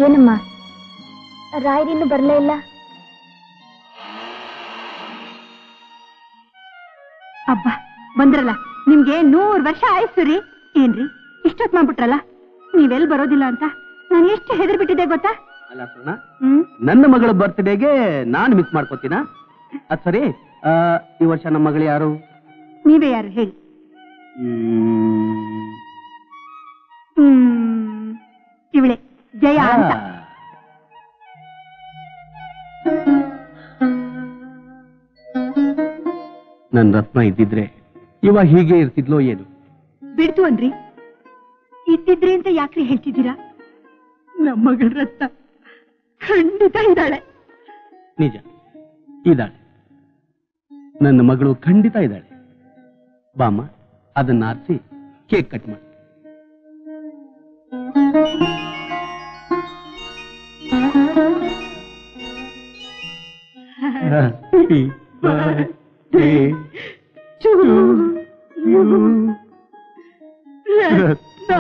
ಏನಮ್ಮ ರಾಯರಿನ್ನು ಬರ್ಲೇ ಇಲ್ಲ? ಅಬ್ಬ ಬಂದ್ರಲ್ಲ, ನಿಮ್ಗೆ 100 ವರ್ಷ ಆಯ್ತು ರೀ. ಏನ್ರಿ ಇಷ್ಟೊತ್ ಮಾಡ್ಬಿಟ್ರಲ್ಲ, ನೀವೆಲ್ ಬರೋದಿಲ್ಲ ಅಂತ ನಾನು ಎಷ್ಟು ಹೆದರ್ ಬಿಟ್ಟಿದ್ದೆ ಗೊತ್ತಾ? ಅಲ್ಲ ಸುಣ್ಣ, ನನ್ನ ಮಗಳ ಬರ್ತ್ಡೇಗೆ ನಾನು ಮಿಸ್ ಮಾಡ್ಕೋತೀನ? ಅದ್ ಸರಿ, ಈ ವರ್ಷ ನಮ್ಮ ಮಗಳು ಯಾರು? ನೀವೇ ಯಾರು ಹೇಳಿ? ಇವಳೆ ಜಯ ಅಂತ. ನನ್ ರತ್ನ ಇದ್ದಿದ್ರೆ ಇವಾಗ ಹೀಗೆ ಇರ್ತಿದ್ಲೋ ಏನು? ಬಿಡ್ತು ಅನ್ರಿ, ಇದ್ದಿದ್ರಿ ಅಂತ ಯಾಕ್ರಿ ಹೇಳ್ತಿದ್ದೀರಾ? ನಮ್ಮ ಮಗಳ ರತ್ನ ಖಂಡಿತ ಇದ್ದಾಳೆ. ನಿಜ ಇದ್ದಾಳೆ, ನನ್ನ ಮಗಳು ಖಂಡಿತ ಇದ್ದಾಳೆ. ಬಾಮ್ಮ, ಅದನ್ನ ಆರಿಸಿ ಕೇಕ್ ಕಟ್ ಮಾಡಿ. Happy birthday to you, Ratna.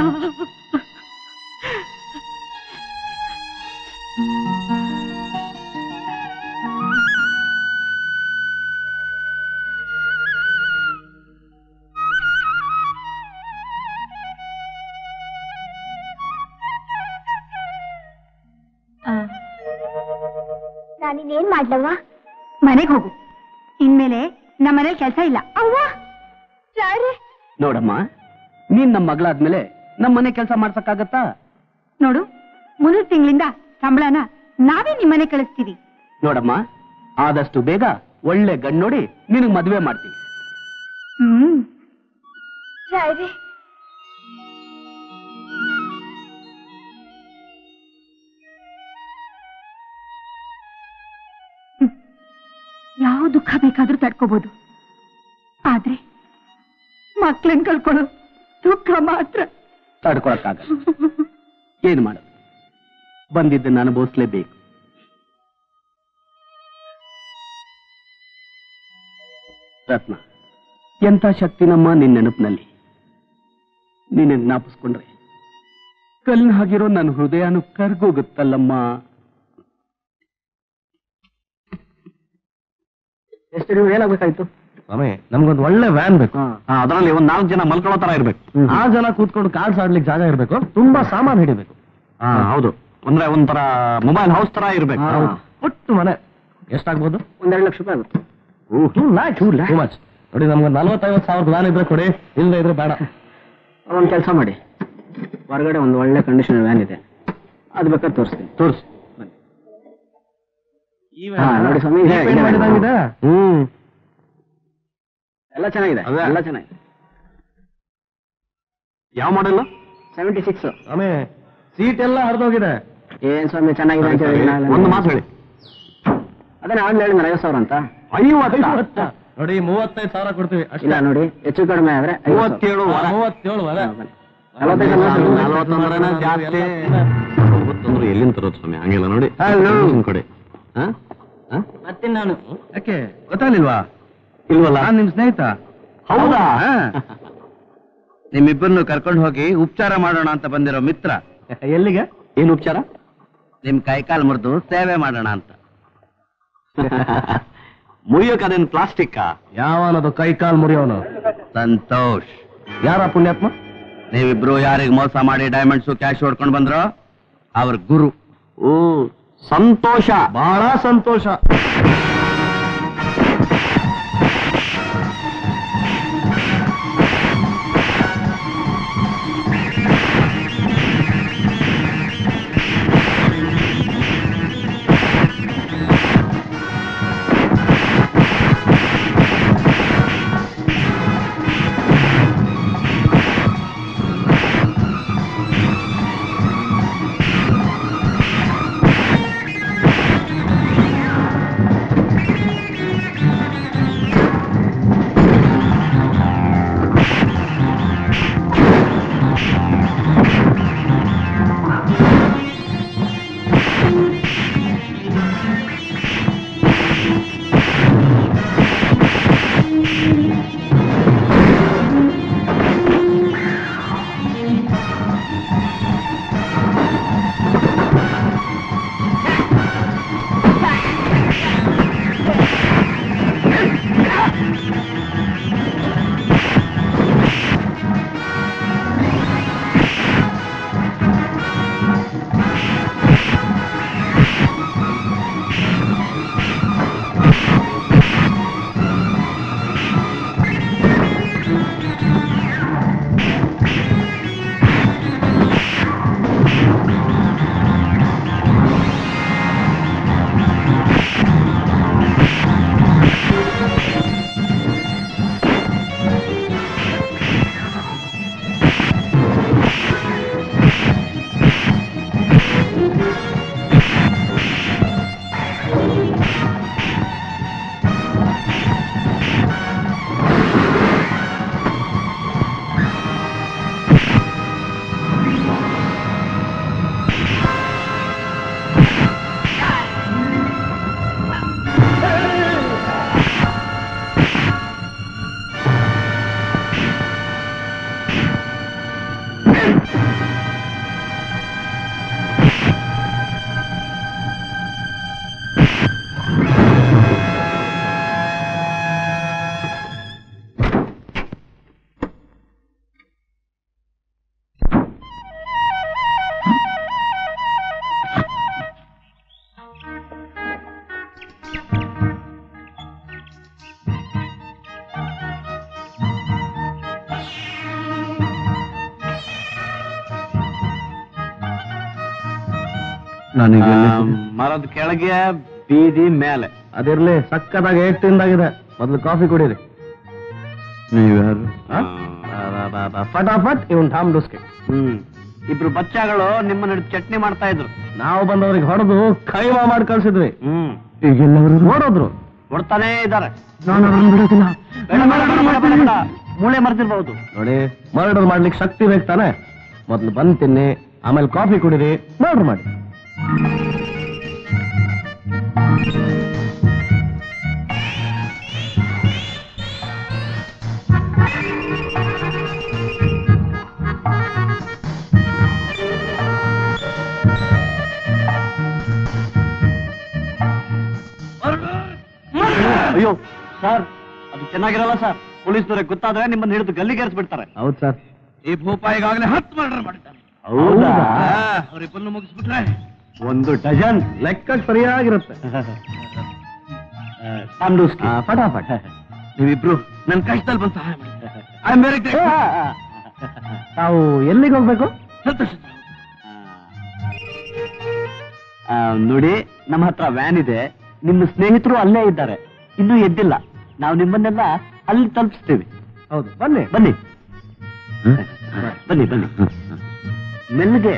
ನಾನಿನ್ನೇನ್ ಮಾಡ್ಲವ್ವ? ಮನೆಗೆ ಹೋಗು. ಇನ್ಮೇಲೆ ನಮ್ಮನೇಲಿ ಕೆಲಸ ಇಲ್ಲ. ಅವ್ವ ನೋಡಮ್ಮ, ನೀನ್ ನಮ್ಮ ಮಗಳಾದ್ಮೇಲೆ ನಮ್ಮ ಮನೆ ಕೆಲಸ ಮಾಡ್ಸಕ್ಕಾಗತ್ತಾ? ನೋಡು, ಮುಂದಿನ ತಿಂಗಳಿಂದ ಸಂಬಳನ ನಾವೇ ನಿಮ್ಮನೆ ಕಳಿಸ್ತೀವಿ. ನೋಡಮ್ಮ, ಆದಷ್ಟು ಬೇಗ ಒಳ್ಳೆ ಗಂಡು ನೋಡಿ ನಿನಗ್ ಮದುವೆ ಮಾಡ್ತೀನಿ. ರಾಯರೇ, ಯಾವ ದುಃಖ ಬೇಕಾದ್ರೂ ತಡ್ಕೋಬಹುದು, ಆದ್ರೆ ಮಕ್ಕಳನ್ನ ಕಳ್ಕೊಳ್ಳೋ ದುಃಖ ಮಾತ್ರ ತಡ್ಕೊಳಕ್ಕಾಗಲ್ಲ. ಏನು ಮಾಡೋದು, ಬಂದಿದ್ದನ್ನು ಅನುಭವಿಸ್ಲೇಬೇಕು. ರತ್ನ, ಎಂಥ ಶಕ್ತಿ ನಮ್ಮ ನಿನ್ನ ನೆನಪಿನಲ್ಲಿ. ನೀನೆ ಜ್ಞಾಪಿಸ್ಕೊಂಡ್ರೆ ಕಲ್ನ ಹಾಗಿರೋ ನನ್ನ ಹೃದಯನು ಕರ್ಗೋಗುತ್ತಲ್ಲಮ್ಮ. ಎಷ್ಟು ಏನಾಗಬೇಕಾಯ್ತು? ಸ್ವಾಮಿ, ನಮ್ಗೊಂದು ಒಳ್ಳೆ ವ್ಯಾನ್ ಬೇಕು. ಅದರಲ್ಲಿ ಒಂದ್ 4 ಜನ ಮಲ್ಕೊಳ್ಳೋ ತರ ಇರ್ಬೇಕು. 6 ಜನ ಕೂತ್ಕೊಂಡು ಕಾರ್ಡ್ಸ್ ಆಡ್ಲಿಕ್ಕೆ ಜಾಗ ಇರ್ಬೇಕು. ತುಂಬಾ ಸಾಮಾನು ಹಿಡಿಬೇಕು. ಹೌದು, ಅಂದ್ರೆ ಒಂಥರ ಮೊಬೈಲ್ ಹೌಸ್ ತರ ಇರ್ಬೇಕು. ಒಟ್ಟು ಮನೆ ಎಷ್ಟಾಗ್ಬೋದು? ಒಂದ್ 2 ಲಕ್ಷ ರೂಪಾಯಿ ಆಗುತ್ತೆ. Too much. ನೋಡಿ, ನಮ್ಗೆ 40-50 ಸಾವಿರದ ವ್ಯಾನ್ ಇದ್ರೆ ಕೊಡಿ, ಇಲ್ಲದೆ ಇದ್ರೆ ಬೇಡ. ಒಂದ್ ಕೆಲಸ ಮಾಡಿ, ಹೊರಗಡೆ ಒಂದು ಒಳ್ಳೆ ಕಂಡೀಷನ್ ವ್ಯಾನ್ ಇದೆ, ಅದು ಬೇಕಾದ್ರೆ ತೋರಿಸ್ತೀನಿ. ತೋರಿಸಿ ನೋಡಿ ಸ್ವಾಮಿ. ಎಲ್ಲ ಚೆನ್ನಾಗಿದೆ, ಎಲ್ಲ ಚೆನ್ನಾಗಿದೆ. ಯಾವ ಮಾಡೆಲ್? 76. ಸ್ವಾಮಿ, ಸೀಟ್ ಎಲ್ಲ ಹರಿದೋಗಿದೆ. ಏನ್ ಸ್ವಾಮಿ ಚೆನ್ನಾಗಿದೆ ಅಂತ ಹೇಳಿ ಒಂದು ಮಾತು ಹೇಳಿ. ಅದೇ ನಾನು ಹೇಳಿದ 50,000 ಅಂತ. 50 ನೋಡಿ, 35,000 ಕೊಡ್ತೀವಿ. ಇಲ್ಲ ನೋಡಿ, ಹೆಚ್ಚು ಕಡಿಮೆ ಆದ್ರೆ 37. 37 ಜಾಸ್ತಿ ಎಲ್ಲಿಂದ ತರೋದು ಸ್ವಾಮಿ? ಹಂಗಿಲ್ಲ ನೋಡಿ, ಕೊಡಿ. ಮತ್ತೆ ನಾನು ಯಾಕೆ ಗೊತ್ತಾಗ್ಲಿಲ್ವಾ? ಇಲ್ವಲ್ಲ, ನಾನು ನಿಮ್ ಸ್ನೇಹಿತ. ಹೌದಾ? ನಿಮ್ಮಿಬ್ಬರನ್ನು ಕರ್ಕೊಂಡು ಹೋಗಿ ಉಪಚಾರ ಮಾಡೋಣ ಅಂತ ಬಂದಿರೋ ಮಿತ್ರ. ಎಲ್ಲಿಗೆ? ಏನು ಉಪಚಾರ? ನಿಮ್ ಕೈಕಾಲು ಮುರಿದು ಸೇವೆ ಮಾಡೋಣ ಅಂತ. ಮುರಿಯೋಕೆ ಅದೇನು ಪ್ಲಾಸ್ಟಿಕ್? ಯಾವನದು ಕೈಕಾಲು ಮುರಿಯೋನು? ಸಂತೋಷ್. ಯಾರ ಪುಣ್ಯಾತ್ಮ? ನೀವಿಬ್ರು ಯಾರಿಗೆ ಮೋಸ ಮಾಡಿ ಡೈಮಂಡ್ಸು ಕ್ಯಾಶ್ ಹೊಡ್ಕೊಂಡು ಬಂದ್ರೋ ಅವ್ರ ಗುರು. ಓ, ಸಂತೋಷ, ಬಹಳ ಸಂತೋಷ. ನನಗೆ ಮರದ ಕೆಳಗೆ ಬೀದಿ ಮೇಲೆ. ಅದಿರ್ಲಿ, ಸಕ್ಕದಾಗಿ ಏಟ್ ತಿಂದಾಗಿದೆ. ಮೊದ್ಲು ಕಾಫಿ ಕುಡೀರಿ. ನೀವ್ಯಾರು? ಫಟಾಫಟ್ ಇವನ್ ಠಾಮ್ ಡೂಸ್ಕೆ. ಇಬ್ರು ಬಚ್ಚಾಗಳು ನಿಮ್ಮ ನಡುವೆ ಚಟ್ನಿ ಮಾಡ್ತಾ ಇದ್ರು. ನಾವು ಬಂದವ್ರಿಗೆ ಹೊಡೆದು ಕೈಮಾ ಮಾಡಿ ಕಳ್ಸಿದ್ವಿ. ಈಗೆಲ್ಲವರು ನೋಡೋದ್ರು, ಹೊಡ್ತಾನೇ ಇದ್ದಾರೆ. ಮೂಳೆ ಮರ್ತಿರ್ಬಹುದು ನೋಡಿ. ಮರ್ಡರ್ ಮಾಡ್ಲಿಕ್ಕೆ ಶಕ್ತಿ ಬೇಕು ತಾನೆ. ಮೊದ್ಲು ಬಂದ್ ತಿನ್ನಿ, ಆಮೇಲೆ ಕಾಫಿ ಕುಡೀರಿ, ಮರ್ಡರ್ ಮಾಡಿ. ಅಯ್ಯೋ ಸರ್, ಅದು ಚೆನ್ನಾಗಿರಲ್ಲ ಸರ್. ಪೊಲೀಸ್ನವ್ರಿಗೆ ಗೊತ್ತಾದ್ರೆ ನಿಮ್ಮನ್ನ ಹಿಡಿದು ಗಲ್ಲಿಗೇರಿಸ್ಬಿಡ್ತಾರೆ. ಹೌದು ಸರ್. ಈ ಭೂಪ ಈಗಾಗಲೇ 10 ಮರ್ಡರ್ ಮಾಡಿದ್ದಾರೆ. ಹೌದಾ? ಅವರಿಬ್ಬರನ್ನು ಮುಗಿಸ್ಬಿಟ್ರೆ 1 ಡಜನ್ ಲೆಕ್ಕಕ್ಕೆ ಸರಿಯಾಗಿರುತ್ತೆ. ಫಟಾಫಟ್. ನೀವಿಬ್ರು ನನ್ನ ಕಷ್ಟದಲ್ಲಿ ಬಂದು ಸಹಾಯ ಮಾಡಿ. I am very great. ತಾವು ಎಲ್ಲಿಗೆ ಹೋಗ್ಬೇಕು? ಸಂತೋಷ. ನೋಡಿ, ನಮ್ಮ ಹತ್ರ ವ್ಯಾನ್ ಇದೆ. ನಿಮ್ಮ ಸ್ನೇಹಿತರು ಅಲ್ಲೇ ಇದ್ದಾರೆ, ಇನ್ನೂ ಎದ್ದಿಲ್ಲ. ನಾವು ನಿಮ್ಮನ್ನೆಲ್ಲ ಅಲ್ಲಿ ತಲುಪಿಸ್ತೀವಿ. ಹೌದು, ಬನ್ನಿ ಬನ್ನಿ ಬನ್ನಿ ಬನ್ನಿ, ಮೆಲ್ಲಗೆ.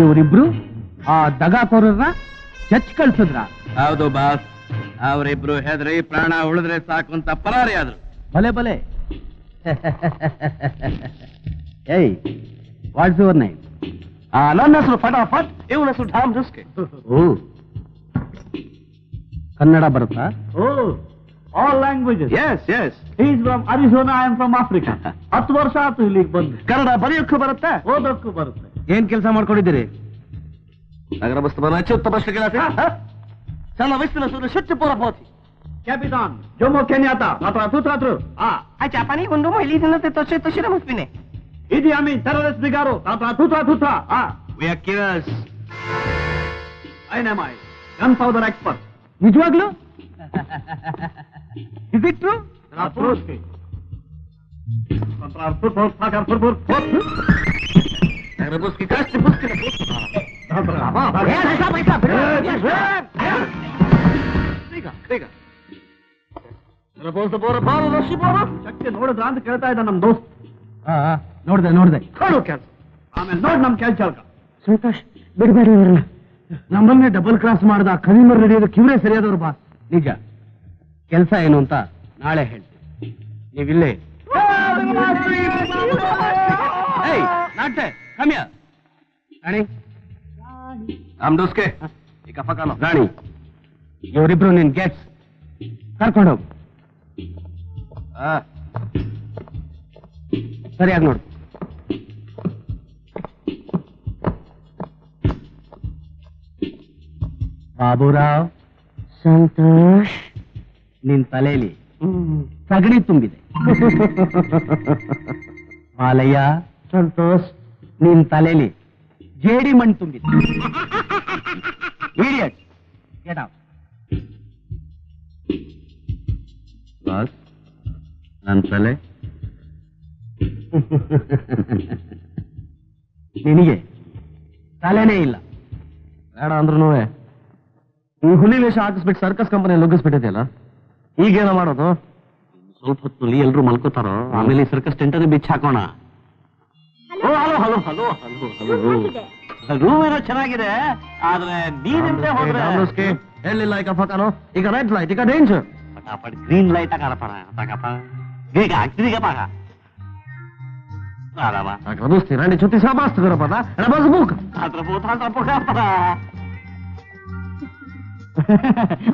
ಇವರಿಬ್ರು ಆ ದಗಾಕೋರನ್ನ ಚಚ್ ಕಳ್ಸಿದ್ರ? ಹೌದು ಬಾಸ್, ಅವರಿಬ್ರು ಹೆದರಿ ಪ್ರಾಣ ಉಳಿದ್ರೆ ಸಾಕು ಅಂತ ಪರಾರಿ ಆದ್ರು. ಭಲೆ ಭಲೆ. ಏಯ್, ವಾಟ್ಸ್ ಯುವರ್ ನೇಮ್? ನನ್ನ ಹೆಸರು ಫಟಾಫಟ್, ಇವನ ಹೆಸರು ಠಾಮ್ ಡೂಸ್ಕೆ. ಓ, ಕನ್ನಡ ಬರುತ್ತಾ? All languages. Yes yes. He is from Arizona, I am from Africa. 10 ವರ್ಷ ಆಯ್ತು ಇಲ್ಲಿಗೆ ಬಂದು. ಕನ್ನಡ ಬರೆಯೋಕ್ಕೂ ಬರುತ್ತೆ, ಓದೋಕ್ಕೂ ಬರುತ್ತೆ. ಏನ್ ಕೆಲಸ ಮಾಡ್ಕೊಂಡಿದ್ದೀರಿ? ನಗರ ಬಸ್ತುವನ್ನು ಅತ್ಯುತ್ತಮ ಶ್ರೀಗಳಾಸಿ ಸಣ್ಣ ವಯಸ್ಸಿನ ಸುರ ಶುಚಿ ಪೂರ ಪೋತಿ ಕ್ಯಾಪಿಟಾನ್ ಜೋಮೋ ಕೆನ್ಯಾತ ಮಾತ್ರ ತೂತ್ರಾತ್ರು Japani kundo mo ilidin natin to siya mas pine. Idi Amin terrorist brigado tutra tutra. We are killers. I am gunpowder expert. ನಿಜವಾಗ್ಲು? Is it true? Absolutely. Ruski kasti buski na buski. Kriga. ಶಕ್ತಿ ನೋಡಿದ್ರ ಅಂತ ಕೇಳ್ತಾ ಇದ್ದ ನಮ್ ದೋಸ್ತ್. ನೋಡ್ದೆ ನೋಡು ಕೆಲ್ಸ, ಆಮೇಲೆ ನೋಡ್ ನಮ್ ಕೆಲ್ಸ. ಸಂತೋಷ್, ಬಿಡ್ಬೇಡಿ ಇವ್ರನ್ನ. ನಮ್ಮನ್ನೇ ಡಬಲ್ ಕ್ರಾಸ್ ಮಾಡ್ದ ಕದಿಮರ್ ನಡೆಯೋದು ಕಿವ್ರೆ ಸರಿಯಾದವ್ರು ಬಾ. ನಿಜ. ಕೆಲಸ ಏನು ಅಂತ ನಾಳೆ ಹೇಳ್ತೀನಿ. ನೀವಿಲ್ಲೇ ನಾಟೆ ಕಮ್ಯ ರಾಣಿ ಆಮ್ಡೋಸ್ಕೆ ಈ ಕಫಕಾನು ರಾಣಿ, ಇವರಿಬ್ರು ನಿನ್ ಗೆಟ್ಸ್ ಕರ್ಕೊಂಡೋಗು. ಸರಿಯಾಗಿ ನೋಡು. ಬಾಬುರಾವ್, ಸಂತೋಷ್, ನಿನ್ ತಲೆಯಲ್ಲಿ ಸಗಣಿ ತುಂಬಿದೆ. ಮಾಲಯ್ಯ, ಸಂತೋಷ್, ನಿನ್ ತಲೆಯಲ್ಲಿ ಜೇಡಿ ಮಣ್ಣು ತುಂಬಿದೆ. Idiot, get out. ಬಾಸ್, ನನ್ನ ತಲೆ ನಿನಗೆ ತಲೆನೇ ಇಲ್ಲ. ಬೇಡ ಅಂದ್ರೂ ಈ ಹುಲಿ ವೇಷ ಹಾಕಿಸ್ಬಿಟ್ಟು ಸರ್ಕಸ್ ಕಂಪನಿ ನುಗ್ಗಿಸ್ಬಿಟ್ಟಿದೆಯಲ್ಲ, ಈಗೇನೋ ಮಾಡೋದು? ಸ್ವಲ್ಪ ಹೊತ್ತು ಎಲ್ರು ಮಲ್ಕೋತಾರೋ, ಆಮೇಲೆ ಸರ್ಕಸ್ ಟೆಂಟಲ್ಲಿ ಬಿಚ್ಚ ಹಾಕೋಣ. ರೂಮ್ ಏನೋ ಚೆನ್ನಾಗಿದೆ, ಆದ್ರೆ ನೀನಿಂದ ಹೋದ್ರೆ ಹೇಳಿಲ್ಲ ಈಗ ಫಕಾನು. ಈಗ ರೆಡ್ ಲೈಟ್, ಈಗ ಡೇಂಜರ್. ಫಟಾಫಟ್ ಗ್ರೀನ್ ಲೈಟ್ ಹಾಕಪ್ಪ. ಬೇಗ ಆಗ್ತಿದೀಗ ಪಾಕ. दोस्ती रानी छुट्टी सा मस्त करो पता है बस बुक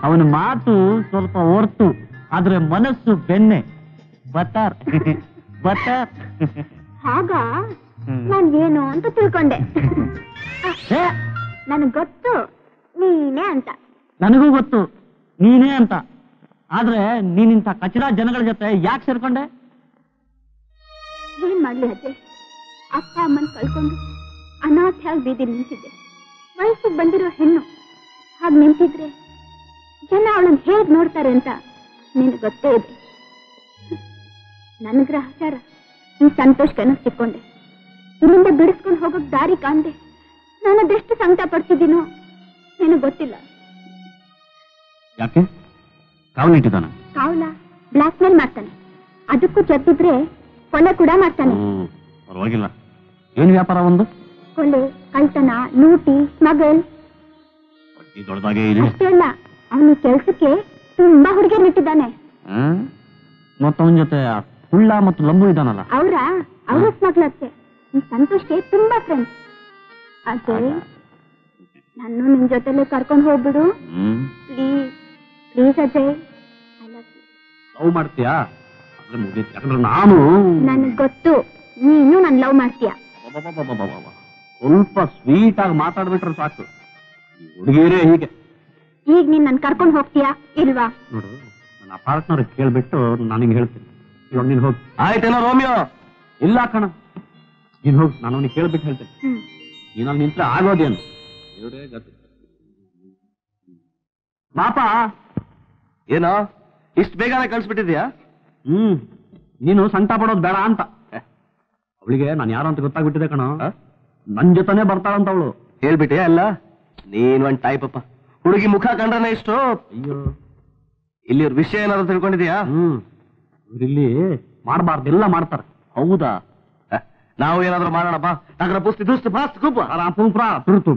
ಅವನ ಮಾತು ಸ್ವಲ್ಪ ಹೊರ್ತು, ಆದ್ರೆ ಮನಸ್ಸು ಬೆಣ್ಣೆ. ಬತ್ತಾರ್ ಹಾಗ ನಾನ್ ಏನು ಅಂತ ತಿಳ್ಕೊಂಡೆ. ನನಗ್ ಗೊತ್ತು ನೀನೇ ಅಂತ. ನನಗೂ ಗೊತ್ತು ನೀನೇ ಅಂತ. ಆದ್ರೆ ನೀನಿಂತ ಕಚಡ ಜನಗಳ ಜೊತೆ ಯಾಕೆ ಸೇರ್ಕೊಂಡೆ? ಏನ್ ಮಾಡ್ಲಿ ಅಜಯ್, ಅಪ್ಪ ಅಮ್ಮನ್ ಕಳ್ಕೊಂಡು ಅನಾಥ್ಯಾಗಿ ಬೀದಿ ನಿಂತಿದ್ದೆ. ವಯಸ್ಸಿಗೆ ಬಂದಿರೋ ಹೆಣ್ಣು ಹಾಗೆ ನಿಂತಿದ್ರೆ ಜನ ಅವಳನ್ನ ಹೇಗ್ ನೋಡ್ತಾರೆ ಅಂತ ನಿನಗೆ ಗೊತ್ತೇ ಇದೆ. ನನ್ನ ಗ್ರಹಚಾರ ಈ ಸಂತೋಷ್ ಕನಸು ಸಿಕ್ಕೊಂಡೆ. ಇಲ್ಲಿಂದ ಬಿಡಿಸ್ಕೊಂಡು ಹೋಗೋಕ್ ದಾರಿ ಕಾಣ್ದೆ. ನಾನು ಅದೆಷ್ಟು ಸಂಕಟ ಪಡ್ತಿದ್ದೀನೋ ನಿನಗೆ ಗೊತ್ತಿಲ್ಲ. ಯಾಕೆ ಕಾವಲಿಟ್ಟಿದ್ದಾನ? ಕಾವಲ ಬ್ಲಾಕ್ ಮೇಲ್ ಮಾಡ್ತಾನೆ. ಅದಕ್ಕೂ ಜೊತೆಗಿದ್ರೆ ಕೊಲೆ ಕೂಡ ಮಾಡ್ತಾನೆ. ಪರವಾಗಿಲ್ಲ. ಏನ್ ವ್ಯಾಪಾರ ಒಂದು? ಕೊಲೆ, ಕಳ್ತನ, ಲೂಟಿ, ಸ್ಮಗಲ್. ದೊಡ್ಡದಾಗೇ ಇದೆ. ಅಷ್ಟೇ ಅಲ್ಲ, ಅವನು ಕೆಲ್ಸಕ್ಕೆ ತುಂಬಾ ಹುಡುಗಿಯರ್ ಇಟ್ಟಿದ್ದಾನೆ. ಮತ್ತವನ ಜೊತೆ ಹುಳ್ಳ ಮತ್ತು ಲಂಬು ಇದ್ದಾನಲ್ಲ, ಅವರು ಸ್ಮಗ್ಲರ್ಸೆ. ಈ ಸಂತೋಷ್ಗೆ ತುಂಬಾ ಫ್ರೆಂಡ್ಸ್. ಅಜಯ್, ನಾನು ನಿನ್ ಜೊತೆಲೆ ಕರ್ಕೊಂಡು ಹೋಗ್ಬಿಡು please. Please Ajay, I love you. Love ಮಾಡ್ತೀಯಾ? ಅಂದ್ರೆ ಮುಗೀತು. ಯಾಕಂದ್ರೆ ನಾನು ನನಗ್ ಗೊತ್ತು ನೀನು ನನ್ ಲವ್ ಮಾಡ್ತೀಯ. ಸ್ವಲ್ಪ ಸ್ವೀಟ್ ಆಗಿ ಮಾತಾಡ್ಬಿಟ್ರೆ ಸಾಕು. ಹುಡುಗಿಯರೇ ಹೀಗೆ. ಈಗ ನೀನ್ ನನ್ ಕರ್ಕೊಂಡು ಹೋಗ್ತೀಯಾ ಇಲ್ವಾ? ನೋಡು, ನನ್ನ ಪಾರ್ಟ್ನರ್ ಕೇಳ್ಬಿಟ್ಟು ನಾನು ಹೇಳ್ತೀನಿ. ಇವಾಗ ನೀನ್ ಹೋಗಿ. ಆಯ್ತೇನೋ ರೋಮಿಯೋ? ಇಲ್ಲ ಕಣ, ನೀನ್ ಹೋಗಿ. ನಾನು ಅವನಿಗೆ ಕೇಳ್ಬಿಟ್ಟು ಹೇಳ್ತೇನೆ. ನೀನಲ್ಲಿ ನಿಂತ್ರೆ ಆಗೋದೇನು? ಪಾಪ ಏನೋ ಇಷ್ಟು ಬೇಗನೆ ಕಳ್ಸ್ಬಿಟ್ಟಿದ್ಯಾ? ನೀನು ಸಂಕಟ ಪಡೋದು ಬೇಡ ಅಂತ. ಅವಳಿಗೆ ನಾನು ಯಾರು ಅಂತ ಗೊತ್ತಾಗ್ಬಿಟ್ಟಿದೆ ಕಣ. ನನ್ ಜೊತೆನೆ ಬರ್ತಾಳಂತ ಅವಳು. ಹೇಳ್ಬಿಟ್ಟೆ ಅಲ್ಲ, ನೀನ್ ಒಂದ್ ಟೈಪ್ ಅಪ್ಪ. ಹುಡುಗಿ ಮುಖ ಕಂಡ್ರನೆ ಇಷ್ಟು. ಅಯ್ಯೋ, ಇಲ್ಲಿ ಅವ್ರ ವಿಷಯ ಏನಾದ್ರು ತಿಳ್ಕೊಂಡಿದ್ಯಾ? ಇಲ್ಲಿ ಮಾಡಬಾರ್ದೆಲ್ಲ ಮಾಡ್ತಾರೆ. ಹೌದಾ? ನಾವು ಏನಾದ್ರು ಮಾಡೋಣಪ್ಪ. ನಗರ ಪುಸ್ತಿ ದುಸ್ತು ಫಾಸ್ಟ್ ಕೂಪ ಆರಾಮ್ ಪುಂಪ್ರಾ ತುರ್ತು.